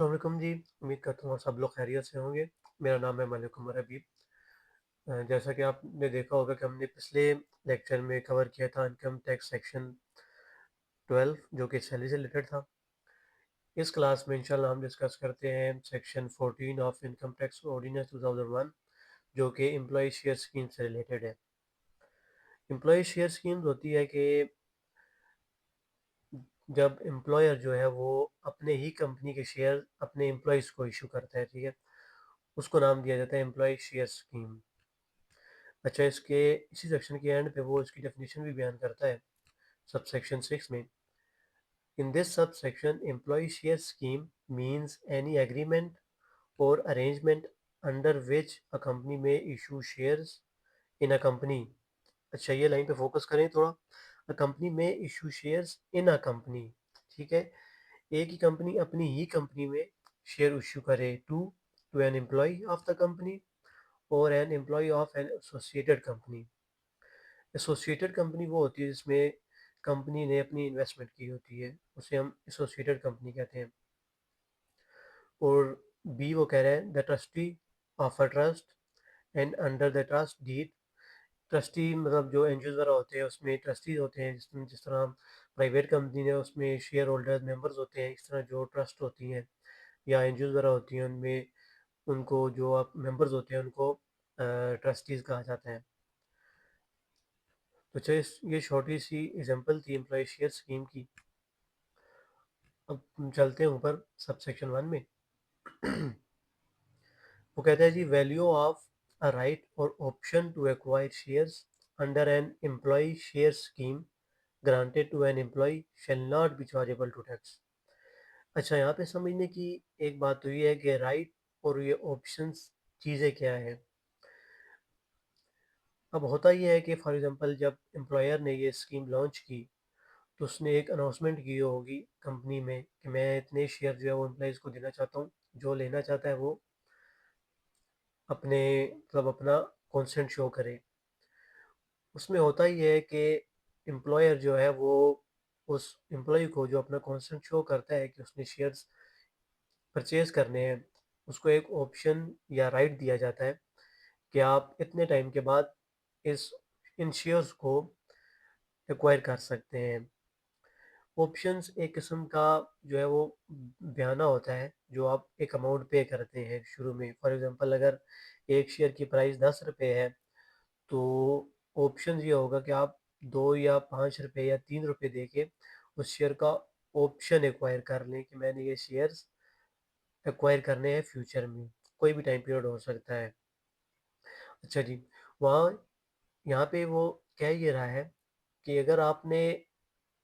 अस्सलामुअलैकुम जी, उम्मीद करता हूँ सब लोग खैरियत से होंगे। मेरा नाम है मलिक उमर हबीब। जैसा कि आपने देखा होगा कि हमने पिछले लेक्चर में कवर किया था इनकम टैक्स सेक्शन 12 जो कि सैलरी से रिलेटेड था। इस क्लास में इंशाल्लाह हम डिस्कस करते हैं section 14 of income tax ordinance 2001 जो कि एम्प्लॉय शेयर स्कीम से रिलेटेड है। एम्प्लॉय शेयर स्कीम होती है कि जब एम्प्लॉयर जो है वो अपने ही कंपनी के शेयर अपने एम्प्लॉयज़ को इशू करता है, ठीक है? उसको नाम दिया जाता है एम्प्लॉय शेयर स्कीम। अच्छा, इसके इसी सेक्शन के एंड पे वो इसकी डेफिनेशन भी बयान करता है सबसेक्शन 6 में। In this subsection employ share scheme means any agreement और arrangement under which a company में issue shares in a company. अच्छा, ये लाइन पे फोकस करें थोड़ा। अ कंपनी में issue shares in a company, ठीक है? एक ही कंपनी अपनी ही कंपनी में शेयर इशू करे to an employ of the company और an employ of an associated company. Associated company वो होती है जिसमें कंपनी ने अपनी इन्वेस्टमेंट की होती है, उसे हम एसोसिएटेड कंपनी कहते हैं। और बी वो कह रहे हैं the trustee of a trust and under the trust deed. Trustee मतलब जो एनजीओ वगैरह होते हैं उसमें ट्रस्टी होते हैं, जिस तरह हम प्राइवेट कंपनी है उसमें शेयर होल्डर्स मेंबर्स होते हैं, इस तरह जो ट्रस्ट होती हैं या एनजीओ वगैरह होती हैं उनमें उनको जो आप मेंबर्स होते हैं उनको ट्रस्टीज़ कहा जाता है। तो चलिए ये छोटी सी एग्जांपल थी एम्प्लॉय शेयर स्कीम की। अब हम चलते हैं ऊपर सबसेक्शन 1 में। वो कहता है the value of a right और option to acquire shares under an employ share scheme granted to an employ shall not be chargeable to tax. अच्छा, यहाँ पे समझने की एक बात तो ये है कि राइट और ये ऑप्शंस चीज़ें क्या है। अब होता ये है कि फॉर एग्जांपल जब एम्प्लॉयर ने ये स्कीम लॉन्च की तो उसने एक अनाउंसमेंट की होगी कंपनी में कि मैं इतने शेयर जो है वो एम्प्लॉइज़ को देना चाहता हूँ। जो लेना चाहता है वो अपने मतलब अपना कंसेंट शो करे। उसमें होता ही है कि एम्प्लॉयर जो है वो उस एम्प्लॉय को जो अपना कंसेंट शो करता है कि उसने शेयर्स परचेज़ करने हैं, उसको एक ऑप्शन या राइट दिया जाता है कि आप इतने टाइम के बाद इस इन शेयर्स को एक्वायर कर सकते हैं। ऑप्शंस एक किस्म का जो है वो बयाना होता है जो आप एक अमाउंट पे करते हैं शुरू में। फॉर एग्जांपल अगर एक शेयर की प्राइस 10 रुपये है तो ऑप्शन ये होगा कि आप 2 या 5 रुपये या 3 रुपये दे के उस शेयर का ऑप्शन एक्वायर कर लें कि मैंने ये शेयर्स एक्वायर करने हैं फ्यूचर में, कोई भी टाइम पीरियड हो सकता है। अच्छा जी, वहाँ यहाँ पे वो कह ये रहा है कि अगर आपने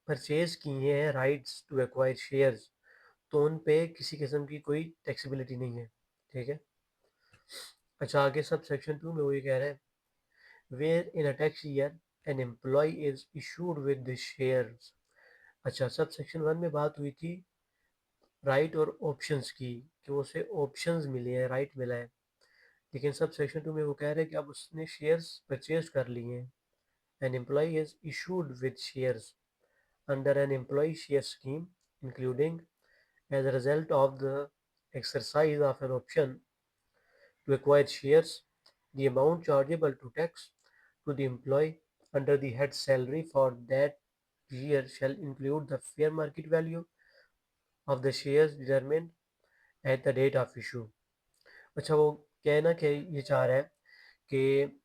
परचेज़ किए हैं राइट्स टू एक्वायर शेयर्स तो उन पे किसी किस्म की कोई टैक्सेबिलिटी नहीं है, ठीक है? अच्छा, आगे सब सेक्शन 2 में वो ये कह रहा है where in a tax year an employ is issued with the shares. अच्छा, सब सेक्शन 1 में बात हुई थी राइट और ऑप्शंस की कि उसे ऑप्शंस मिले हैं, राइट मिला है। लेकिन सब सेक्शन 2 में वो कह रहे हैं कि अब उसने शेयर्स परचेज कर लिए हैं। An employ is issued with shares under an employ share scheme including as a result of the exercise of an option to acquire shares, the amount chargeable to tax to the employee under the head salary for that year shall include the fair market value of the shares determined at the date of issue. अच्छा, वो कहना क्या ये चाह रहा है कि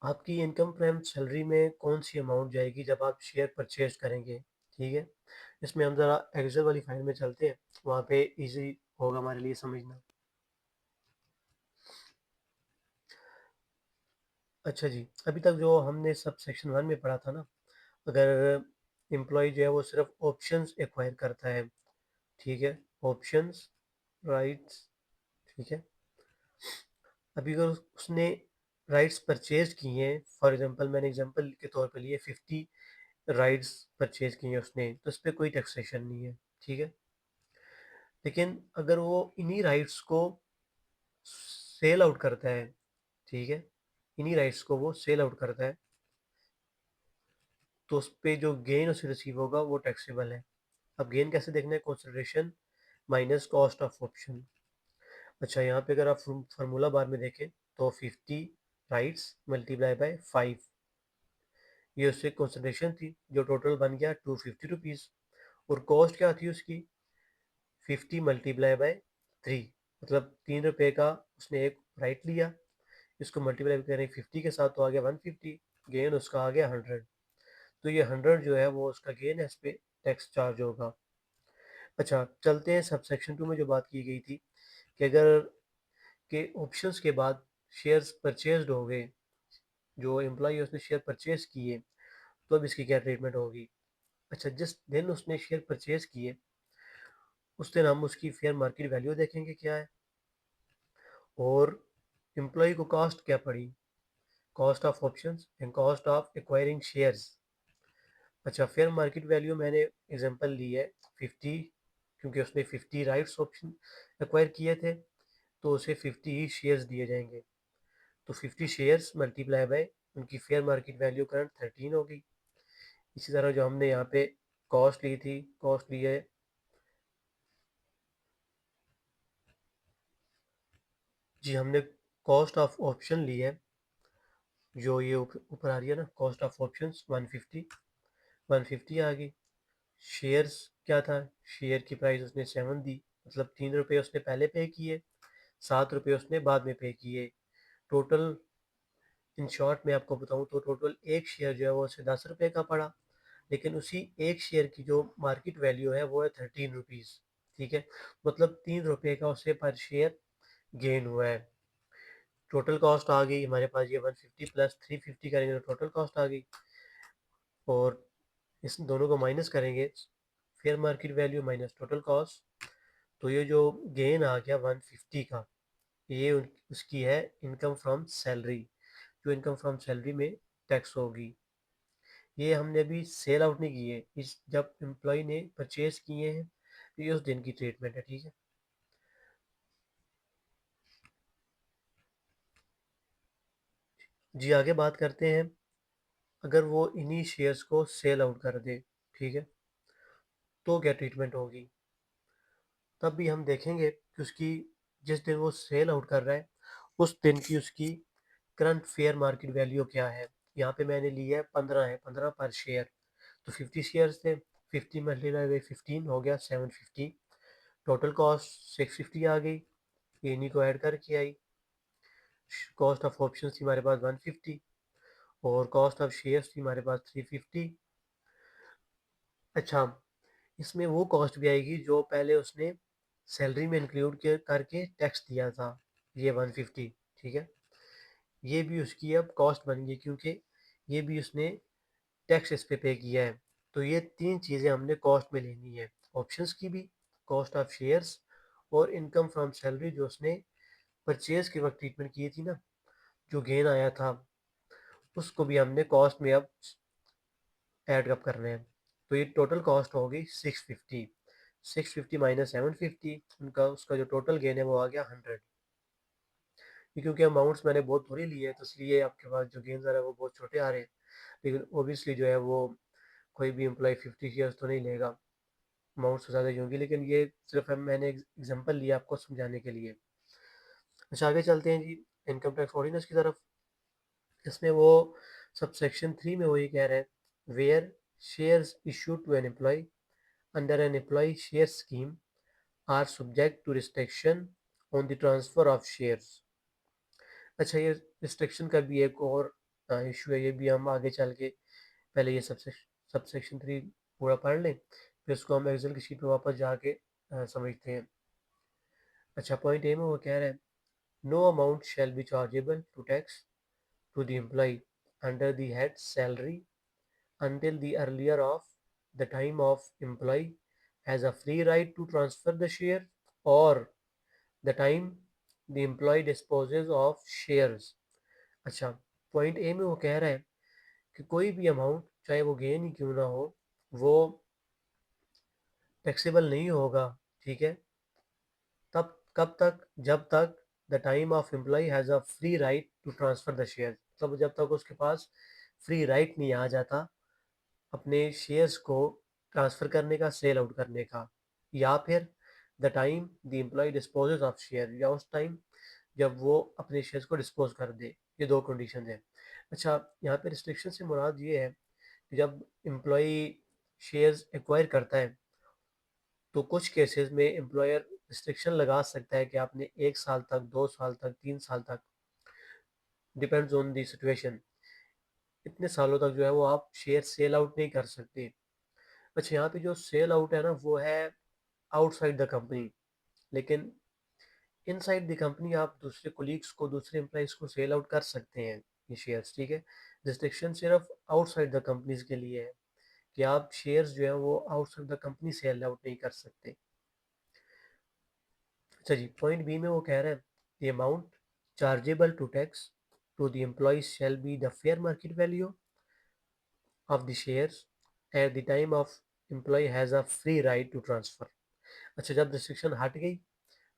आपकी इनकम फ्रॉम सैलरी में कौन सी अमाउंट जाएगी जब आप शेयर परचेज करेंगे, ठीक है? इसमें हम ज़रा एक्सेल वाली फाइल में चलते हैं, वहाँ पे इजी होगा हमारे लिए समझना। अच्छा जी, अभी तक जो हमने सब सेक्शन 1 में पढ़ा था ना, अगर एम्प्लॉयी जो है वो सिर्फ ऑप्शंस एक्वायर करता है, ठीक है? ऑप्शंस, राइट्स, ठीक है? अभी अगर उसने राइट्स परचेज़ किए हैं, फॉर एग्ज़ाम्पल मैंने एग्ज़ाम्पल के तौर पे लिए 50 राइट्स परचेज़ किए हैं उसने, तो इस पे कोई टैक्सेशन नहीं है, ठीक है? लेकिन अगर वो इन्हीं राइट्स को सेल आउट करता है, ठीक है? इन्हीं राइट्स को वो सेल आउट करता है, तो उस पे जो गेन उसे रिसीव होगा वो टैक्सेबल है। अब गेन कैसे देखना है? Consideration minus cost of option. अच्छा, यहाँ पे अगर आप फार्मूला बार में देखें तो 50 राइट्स मल्टीप्लाई बाय 5, ये उससे कंसंट्रेशन थी, जो टोटल बन गया 250 रुपीज़। और कॉस्ट क्या थी उसकी, 50 मल्टीप्लाई बाय 3, मतलब 3 रुपये का उसने एक राइट लिया, इसको मल्टीप्लाई करें 50 के साथ तो आ गया 150, गेन उसका आ गया 100। तो ये 100 जो है वो उसका गेन है, इस पे टैक्स चार्ज होगा। अच्छा, चलते हैं सबसेक्शन 2 में जो बात की गई थी कि अगर के ऑप्शंस के बाद शेयर्स परचेज्ड हो गए, जो एम्प्लॉय उसने शेयर परचेज किए, तो अब इसकी क्या ट्रीटमेंट होगी। अच्छा, जिस दिन उसने शेयर परचेज किए उस दिन हम उसकी फेयर मार्केट वैल्यू देखेंगे क्या है, और एम्प्लॉय को कॉस्ट क्या पड़ी, cost of options and cost of acquiring shares. अच्छा, फेयर मार्केट वैल्यू मैंने एग्जांपल ली है 50, क्योंकि उसने 50 राइट्स ऑप्शन एक्वायर किए थे, तो उसे 50 ही शेयर्स दिए जाएंगे। तो 50 शेयर्स मल्टीप्लाई बाय उनकी फेयर मार्केट वैल्यू करंट 13 होगी। इसी तरह जो हमने यहाँ पे कॉस्ट ली थी, कॉस्ट ली है जी, हमने कॉस्ट ऑफ ऑप्शन ली है, जो ये ऊपर आ रही है ना, कॉस्ट ऑफ ऑप्शंस 150 आ गई। शेयर्स क्या था, शेयर की प्राइस उसने 7 दी, मतलब 3 रुपये उसने पहले पे किए, 7 रुपये उसने बाद में पे किए। टोटल इन शॉर्ट में आपको बताऊं तो टोटल एक शेयर जो है वो उसे 10 रुपये का पड़ा, लेकिन उसी एक शेयर की जो मार्केट वैल्यू है वो है 13 रुपीज़। ठीक है, मतलब 3 रुपये का उसे पर शेयर गेन हुआ है। टोटल कॉस्ट आ गई हमारे पास, ये 150 प्लस 350 करेंगे तो टोटल कॉस्ट आ गई, और इस दोनों को माइनस करेंगे, fair market value minus total cost, तो ये जो गेन आ गया 150 का, ये उसकी है इनकम फ्रॉम सैलरी, जो इनकम फ्रॉम सैलरी में टैक्स होगी। ये हमने अभी सेल आउट नहीं किए, इस जब एम्प्लॉय ने परचेज किए हैं तो ये उस दिन की ट्रीटमेंट है। ठीक है जी, आगे बात करते हैं, अगर वो इन्हीं शेयर्स को सेल आउट कर दे, ठीक है, तो क्या ट्रीटमेंट होगी। तब भी हम देखेंगे कि उसकी, जिस दिन वो सेल आउट कर रहा है उस दिन की उसकी करंट फेयर मार्केट वैल्यू क्या है। यहाँ पे मैंने लिया है 15, है 15 पर शेयर, तो 50 शेयर्स थे, 50 मल्टीप्लाई बाई 15 हो गया 750, टोटल कॉस्ट 650 आ गई, ये इन्हीं को ऐड करके आई। कॉस्ट ऑफ ऑप्शन थी हमारे पास 150, और कॉस्ट ऑफ शेयर्स थी हमारे पास 350। अच्छा, इसमें वो कॉस्ट भी आएगी जो पहले उसने सैलरी में इंक्लूड करके टैक्स दिया था, ये 150। ठीक है, ये भी उसकी अब कॉस्ट बन गई, क्योंकि ये भी उसने टैक्स इस पे किया है। तो ये तीन चीज़ें हमने कॉस्ट में लेनी है, ऑप्शंस की भी, कॉस्ट ऑफ शेयर्स, और इनकम फ्रॉम सैलरी जो उसने परचेज के वक्त ट्रीटमेंट की थी ना, जो गेन आया था, उसको भी हमने कॉस्ट में अब ऐड अप करना है। तो ये टोटल कॉस्ट होगी 650, 650 माइनस 750, उनका उसका जो टोटल गेन है वो आ गया 100। क्योंकि अमाउंट्स मैंने बहुत थोड़ी लिए है, तो इसलिए आपके पास जो गेन्स आ रहा है वो बहुत छोटे आ रहे हैं, लेकिन ओबियसली जो है वो कोई भी एम्प्लॉय 50 शेयर्स तो नहीं लेगा, अमाउंट्स तो ज़्यादा ही होंगी, लेकिन ये सिर्फ मैंने एग्जांपल लिया आपको समझाने के लिए। अच्छा, आगे चलते हैं जी इनकम टैक्स ऑर्डिनेंस की तरफ। इसमें वो सबसेक्शन 3 में वो ये कह रहे हैं, where shares issued to an employ under an employ share scheme are subject to restriction on the transfer of shares. अच्छा, ये रिस्ट्रिक्शन का भी एक और इशू है, ये भी हम आगे चल के, पहले ये सबसेक्शन 3 पूरा पढ़ लें, फिर उसको हम एक्सेल की शीट में वापस जाके समझते हैं। अच्छा, पॉइंट ए में वो कह रहे हैं, no amount shall be chargeable to tax to the employee under the head salary until the earlier of the time of employee has a free right to transfer the share or the time the employee disposes of shares। अच्छा, point A में वो कह रहा है कि कोई भी amount, चाहे वो गेन ही क्यों ना हो, वो टैक्सेबल नहीं होगा। ठीक है, तब कब तक, जब तक the time of employee has a free right to transfer the share, मतलब जब तक उसके पास फ्री राइट नहीं आ जाता अपने शेयर्स को ट्रांसफ़र करने का, सेल आउट करने का, या फिर the time the employee disposes of share, या उस टाइम जब वो अपने शेयर्स को डिस्पोज कर दे। ये दो कंडीशन है। अच्छा, यहाँ पे रिस्ट्रिक्शन से मुराद ये है कि जब एम्प्लॉय शेयर्स एक्वायर करता है तो कुछ केसेस में एम्प्लॉयर रिस्ट्रिक्शन लगा सकता है कि आपने 1 साल तक, 2 साल तक, 3 साल तक, डिपेंड्स ऑन दी सिचुएशन, इतने सालों तक जो है वो आप शेयर सेल आउट नहीं कर सकते। अच्छा, यहाँ पे जो सेल आउट है ना वो है आउटसाइड द कंपनी, लेकिन इनसाइड द कंपनी आप दूसरे कोलीग्स को, दूसरे एम्प्लॉइज को सेल आउट कर सकते हैं ये शेयर्स, ठीक है। रिस्ट्रिक्शन सिर्फ आउटसाइड द कंपनीज के लिए है कि आप शेयर्स जो है वो outside the company sell out नहीं कर सकते। अच्छा जी, पॉइंट बी में वो कह रहे हैं the amount chargeable to tax to the employees shall be the fair market value of the shares at the time of employee has a free right to transfer. अच्छा, जब रिस्ट्रिक्शन हट गई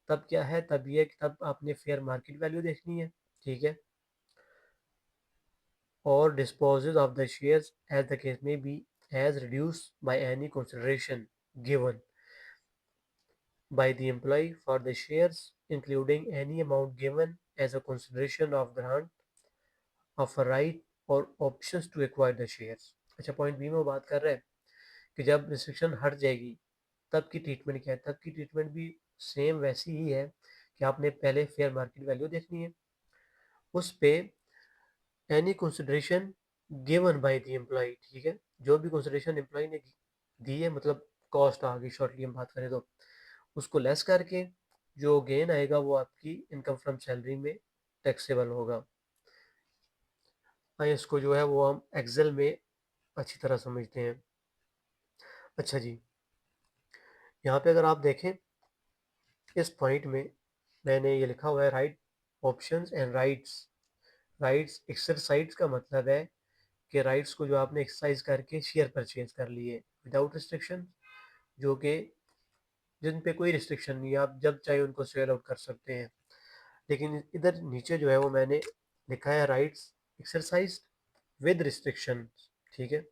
तब क्या है, तब ये कि तब आपने फेयर मार्केट वैल्यू देखनी है, ठीक है, और disposes of the shares as the case may be, as reduced by any consideration given by the employee for the shares, including any amount given as a consideration of grant of a right or options to acquire the shares। अच्छा, point B में वो बात कर रहे हैं कि जब restriction हट जाएगी तब की ट्रीटमेंट क्या है। तब की ट्रीटमेंट भी सेम वैसी ही है कि आपने पहले फेयर मार्केट वैल्यू देखनी है, उस पे any consideration given by the employee, ठीक है, जो भी कंसिडरेशन एम्प्लॉय ने दी है, मतलब कॉस्ट आ गई, शॉर्टली हम बात करें तो उसको लेस करके जो गेन आएगा वो आपकी इनकम फ्रॉम सैलरी में टैक्सेबल होगा। हाँ, इसको जो है वो हम एक्सेल में अच्छी तरह समझते हैं। अच्छा जी, यहाँ पे अगर आप देखें इस पॉइंट में मैंने ये लिखा हुआ है right options and rights. Rights exercise का मतलब है कि राइट्स को जो आपने एक्सरसाइज करके शेयर परचेज कर लिए विदाउट रिस्ट्रिक्शन, जो कि जिन पे कोई रिस्ट्रिक्शन नहीं है, आप जब चाहे उनको सेल आउट कर सकते हैं। लेकिन इधर नीचे जो है वो मैंने लिखा है राइट्स एक्सरसाइज विद रिस्ट्रिक्शन, ठीक है,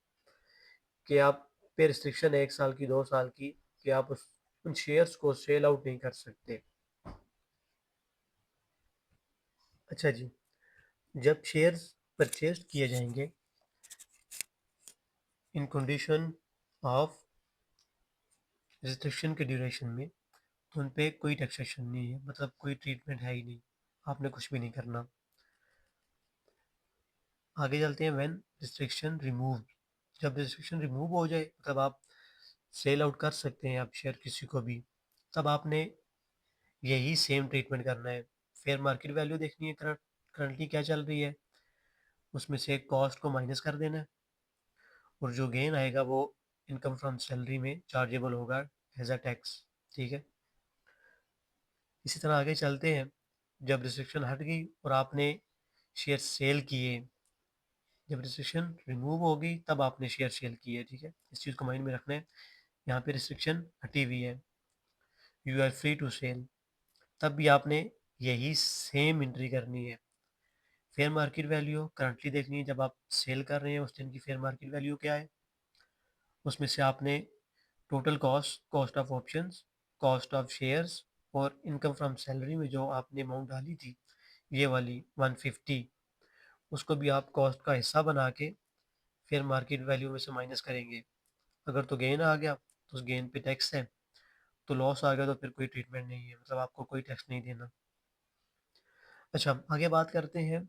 कि आप पे रिस्ट्रिक्शन है 1 साल की, 2 साल की, कि आप उन शेयर्स को सेल आउट नहीं कर सकते। अच्छा जी, जब शेयर्स परचेज किए जाएंगे इन कंडीशन ऑफ रिस्ट्रिक्शन के ड्यूरेशन में, तो उन पे कोई टैक्सेशन नहीं है, मतलब कोई ट्रीटमेंट है ही नहीं, आपने कुछ भी नहीं करना। आगे चलते हैं व्हेन रिस्ट्रिक्शन रिमूव। जब रिस्ट्रिक्शन रिमूव हो जाए, मतलब आप सेल आउट कर सकते हैं आप शेयर किसी को भी, तब आपने यही सेम ट्रीटमेंट करना है। फेयर मार्केट वैल्यू देखनी है, करंटली क्या चल रही है, उसमें से कॉस्ट को माइनस कर देना है, और जो गेन आएगा वो इनकम फ्रॉम सैलरी में चार्जेबल होगा एज अ टैक्स, ठीक है। इसी तरह आगे चलते हैं, जब रिस्ट्रिक्शन हट गई और आपने शेयर सेल किए, जब रिस्ट्रिक्शन रिमूव होगी तब आपने शेयर सेल किए, ठीक है, इस चीज़ को माइंड में रखना है। यहाँ पे रिस्ट्रिक्शन हटी हुई है, you are free to sell, तब भी आपने यही सेम एंट्री करनी है। फेयर मार्केट वैल्यू करंटली देखनी है, जब आप सेल कर रहे हैं उस दिन की फेयर मार्केट वैल्यू क्या है, उसमें से आपने total cost, cost of options, cost of shares और इनकम फ्रॉम सैलरी में जो आपने अमाउंट डाली थी ये वाली 150, उसको भी आप कॉस्ट का हिस्सा बना के फिर मार्केट वैल्यू में से माइनस करेंगे। अगर तो गेन आ गया तो उस गेन पे टैक्स है, तो लॉस आ गया तो फिर कोई ट्रीटमेंट नहीं है, मतलब आपको कोई टैक्स नहीं देना। अच्छा, आगे बात करते हैं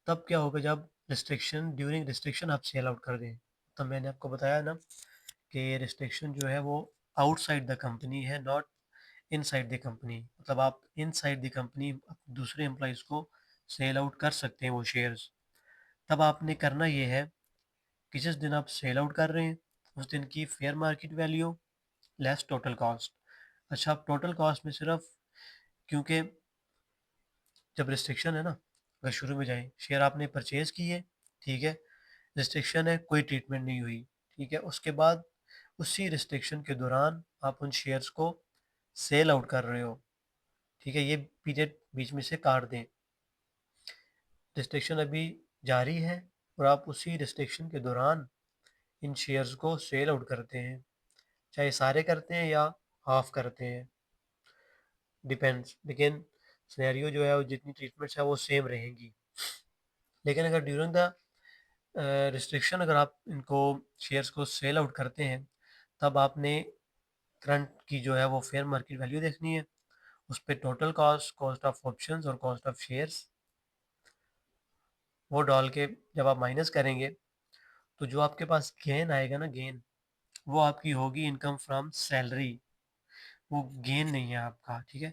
तब क्या होगा जब रिस्ट्रिक्शन, ड्यूरिंग रिस्ट्रिक्शन आप सेल आउट कर दें। तब मैंने आपको बताया ना कि रिस्ट्रिक्शन जो है वो आउटसाइड द कंपनी है, नॉट इनसाइड द कंपनी, मतलब आप इनसाइड द कंपनी दूसरे एम्प्लॉयज़ को सेल आउट कर सकते हैं वो शेयर्स। तब आपने करना ये है कि जिस दिन आप सेल आउट कर रहे हैं उस दिन की fair market value less total cost. अच्छा, आप टोटल कॉस्ट में सिर्फ, क्योंकि जब रिस्ट्रिक्शन है ना, अगर शुरू में जाएँ, शेयर आपने परचेज़ किए, ठीक है, रिस्ट्रिक्शन है, कोई ट्रीटमेंट नहीं हुई, ठीक है, उसके बाद उसी रिस्ट्रिक्शन के दौरान आप उन शेयर्स को सेल आउट कर रहे हो, ठीक है, ये पीरियड बीच में से काट दें। रिस्ट्रिक्शन अभी जारी है और आप उसी रिस्ट्रिक्शन के दौरान इन शेयर्स को सेल आउट करते हैं, चाहे सारे करते हैं या हाफ करते हैं। डिपेंड्स, लेकिन सिनेरियो जो है वो जितनी ट्रीटमेंट्स है वो सेम रहेंगी। लेकिन अगर ड्यूरिंग द रिस्ट्रिक्शन अगर आप इनको शेयर्स को सेल आउट करते हैं, तब आपने करंट की जो है वो फेयर मार्केट वैल्यू देखनी है, उस पे total cost, cost of options और कॉस्ट ऑफ शेयर्स वो डाल के जब आप माइनस करेंगे, तो जो आपके पास गेन आएगा ना, गेन, वो आपकी होगी इनकम फ्रॉम सैलरी, वो गेन नहीं है आपका, ठीक है।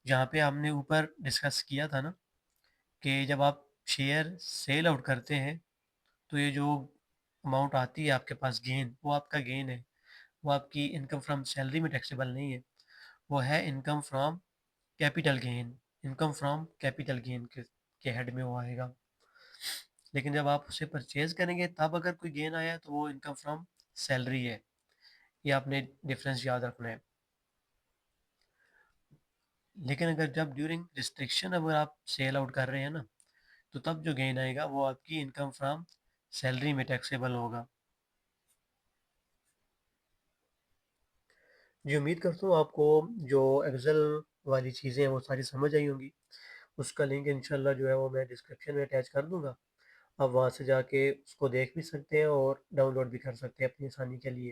जहाँ पे हमने ऊपर डिस्कस किया था ना कि जब आप शेयर सेल आउट करते हैं, तो ये जो अमाउंट आती है आपके पास गेन, वो आपका गेन है, वो आपकी इनकम फ्रॉम सैलरी में टैक्सेबल नहीं है, वो है income from capital gain, income from capital gain के हेड में वो आएगा। लेकिन जब आप उसे परचेज करेंगे तब अगर कोई गेन आया तो वो इनकम फ्रॉम सैलरी है, ये आपने डिफरेंस याद रखना है। लेकिन अगर जब ड्यूरिंग रिस्ट्रिक्शन अगर आप सेल आउट कर रहे हैं ना, तो तब जो गेन आएगा वो आपकी इनकम फ्रॉम सैलरी में टैक्सेबल होगा। जी, उम्मीद करता हूँ आपको जो एक्सेल वाली चीज़ें हैं वो सारी समझ आई होंगी। उसका लिंक इंशाल्लाह जो है वो मैं डिस्क्रिप्शन में अटैच कर दूँगा। आप वहाँ से जाके उसको देख भी सकते हैं और डाउनलोड भी कर सकते हैं अपनी आसानी के लिए।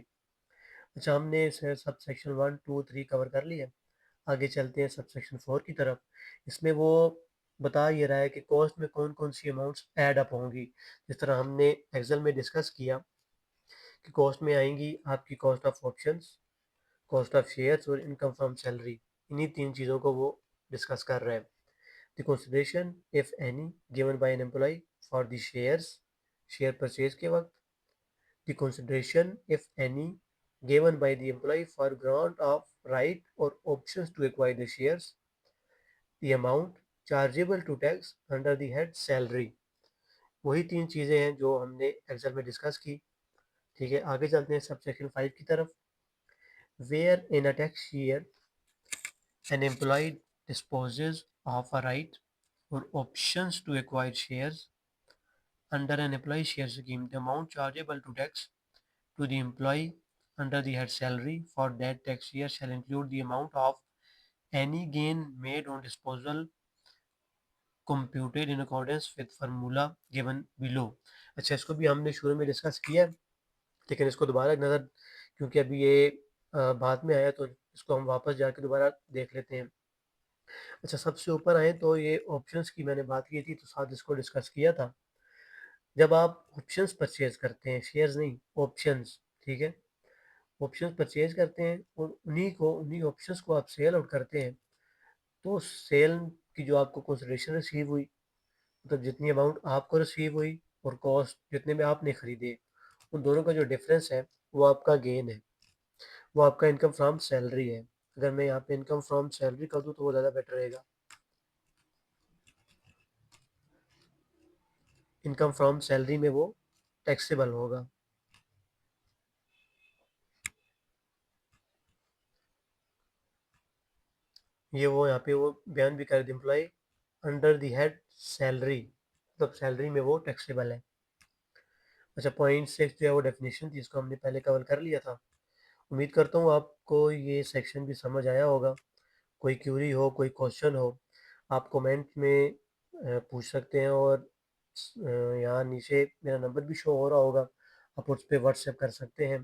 अच्छा, हमने इसे सब सेक्शन 1, 2, 3 कवर कर लिया। आगे चलते हैं सब सेक्शन 4 की तरफ। इसमें वो बता ये रहा है कि कॉस्ट में कौन-कौन सी अमाउंट्स ऐड अप होंगी। जिस तरह हमने एक्सेल में डिस्कस किया कि कॉस्ट में आएँगी आपकी cost of options, cost of shares और इनकम फ्रॉम सैलरी। इन्हीं 3 चीज़ों को वो डिस्कस कर रहा है। The consideration if any given by an employ for the shares, share purchase के वक़्त। The consideration if any given by the employ for grant of right और options to acquire the shares. The amount chargeable to tax under the head salary. वही 3 चीज़ें हैं जो हमने Excel में discuss की। ठीक है, आगे चलते हैं सब सेक्शन 5 की तरफ। Where in a tax year an employee disposes of a right or options to acquire shares under an employee share scheme, the amount chargeable to tax to the employee under the head salary for that tax year shall include the amount of any gain made on disposal computed in accordance with formula given below। अच्छा, इसको भी हमने शुरू में discuss किया है, लेकिन इसको दोबारा एक नज़र, क्योंकि अभी ये बाद में आया, तो इसको हम वापस जाके दोबारा देख लेते हैं। अच्छा, सबसे ऊपर आएँ तो ये ऑप्शंस की मैंने बात की थी, तो साथ इसको डिस्कस किया था। जब आप ऑप्शंस परचेज़ करते हैं, शेयर्स नहीं, ऑप्शंस, ठीक है? ऑप्शंस परचेज़ करते हैं और उन्हीं ऑप्शंस को आप सेल आउट करते हैं, तो सेल की जो आपको कंसिडरेशन रिसीव हुई, मतलब जितनी अमाउंट आपको रिसीव हुई और कॉस्ट जितने में आपने खरीदे, उन दोनों का जो डिफरेंस है, वो आपका गेन है, वो आपका इनकम फ्रॉम सैलरी है। अगर मैं यहाँ पे इनकम फ्रॉम सैलरी कर दूँ तो वो ज़्यादा बेटर रहेगा। इनकम फ्रॉम सैलरी में वो टैक्सेबल होगा। ये वो यहाँ पे वो बयान भी कर दिया, employee under the head salary, मतलब सैलरी में वो टैक्सेबल है। अच्छा, पॉइंट 6 जो है वो डेफिनेशन थी, इसको हमने पहले कवर कर लिया था। उम्मीद करता हूँ आपको ये सेक्शन भी समझ आया होगा। कोई क्यूरी हो, कोई क्वेश्चन हो, आप कमेंट में पूछ सकते हैं, और यहाँ नीचे मेरा नंबर भी शो हो रहा होगा, आप उस पर व्हाट्सएप कर सकते हैं।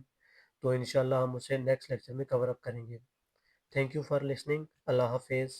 तो इंशाल्लाह हम उसे नेक्स्ट लेक्चर में कवर अप करेंगे। Thank you for listening. अल्लाह हाफिज़।